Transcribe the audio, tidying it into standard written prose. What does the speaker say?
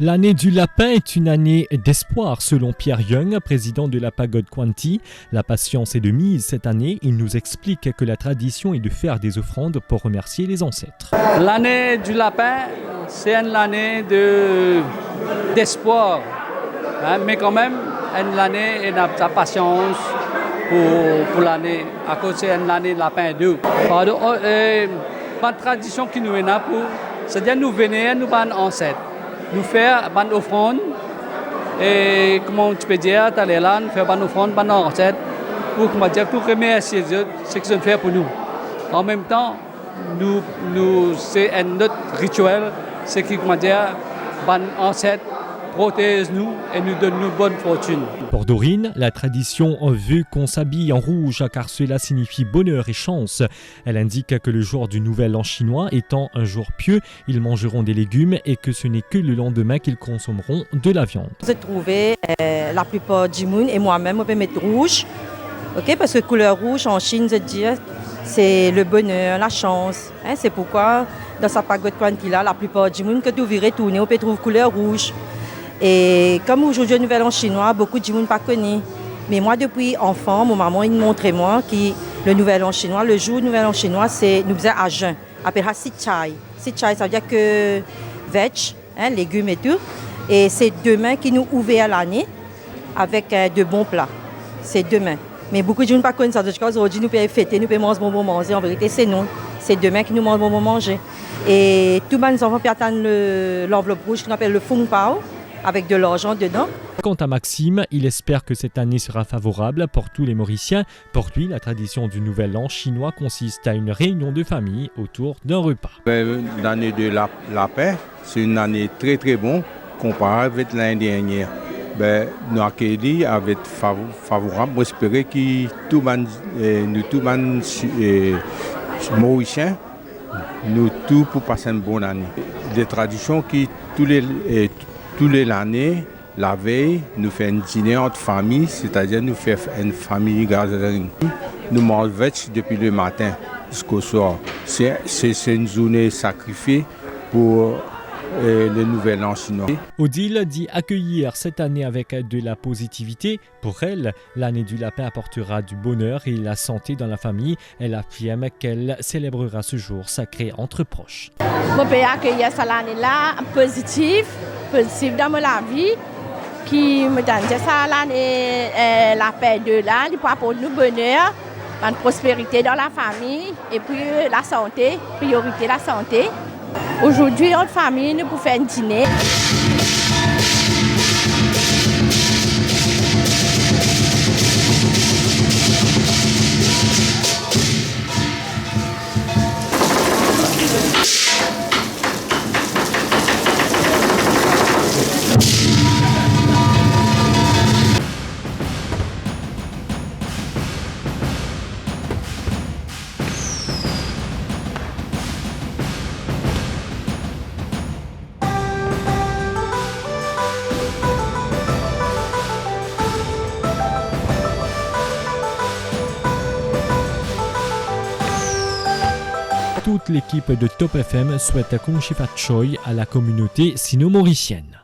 L'année du lapin est une année d'espoir selon Pierre Young, président de la pagode Kwanti. La patience est de mise cette année. Il nous explique que la tradition est de faire des offrandes pour remercier les ancêtres. L'année du lapin, c'est une année d'espoir, mais quand même une année de patience pour l'année, à cause c'est une année de lapin 2. Pas de tradition qui nous est là pour, c'est-à-dire nous venir, nous ban ancêtres. Nous faire une offrande et comment tu peux dire, aller là, nous faire une offrande, une recette pour remercier Dieu ce qu'ils ont fait pour nous. En même temps, c'est un autre rituel, c'est qui comment dire, une ancêtre protège nous et nous donne nous bonne fortune. Pour Dorine, la tradition veut qu'on s'habille en rouge car cela signifie bonheur et chance. Elle indique que le jour du Nouvel An chinois étant un jour pieux, ils mangeront des légumes et que ce n'est que le lendemain qu'ils consommeront de la viande. J'ai trouvé la plupart du monde et moi-même on peut mettre rouge, okay? Parce que couleur rouge en Chine, je dis, c'est le bonheur, la chance. C'est pourquoi dans sa pagode Kwanti là, la plupart du monde que tu verrais tourner, on peut trouver couleur rouge. Et comme aujourd'hui, le Nouvel An chinois, beaucoup de gens ne connaissent pas. Mais moi, depuis enfant, mon maman il montrait moi que le Nouvel An chinois, le jour du Nouvel An chinois, c'est nous faisons à jeun. Appelle ça Sichai. Sichai, ça veut dire que veg, légumes et tout. Et c'est demain qui nous ouvre à l'année avec de bons plats. C'est demain. Mais beaucoup de gens ne connaissent pas ça. Aujourd'hui, nous pouvons fêter, nous pouvons manger bon manger. En vérité, c'est nous. C'est demain qui nous mange bon manger. Et tous les enfants peuvent attendre l'enveloppe rouge qu'on appelle le Fung Pao, avec de l'argent dedans. Quant à Maxime, il espère que cette année sera favorable pour tous les Mauriciens. Pour lui, la tradition du Nouvel An chinois consiste à une réunion de famille autour d'un repas. L'année de lapin, c'est une année très très bonne comparée avec l'année dernière. Nous accueillons avec favorable. J'espère que tous les Mauriciens, nous tous pour passer une bonne année. Des traditions qui tous les années, la veille, nous faisons un dîner entre familles, c'est-à-dire nous faisons une famille gathering. Nous mangeons depuis le matin jusqu'au soir. C'est une journée sacrifiée pour le Nouvel An chinois. Odile dit accueillir cette année avec de la positivité. Pour elle, l'année du lapin apportera du bonheur et la santé dans la famille. Elle affirme qu'elle célébrera ce jour sacré entre proches. Je peux accueillir cette année-là positive dans ma vie, qui me donne ça l'année la paix de là, pour nous bonheur, la prospérité dans la famille et puis la santé, priorité la santé. Aujourd'hui, en famille, nous pouvons faire un dîner. Toute l'équipe de Top FM souhaite Kong Shifa Choi à la communauté sino-mauricienne.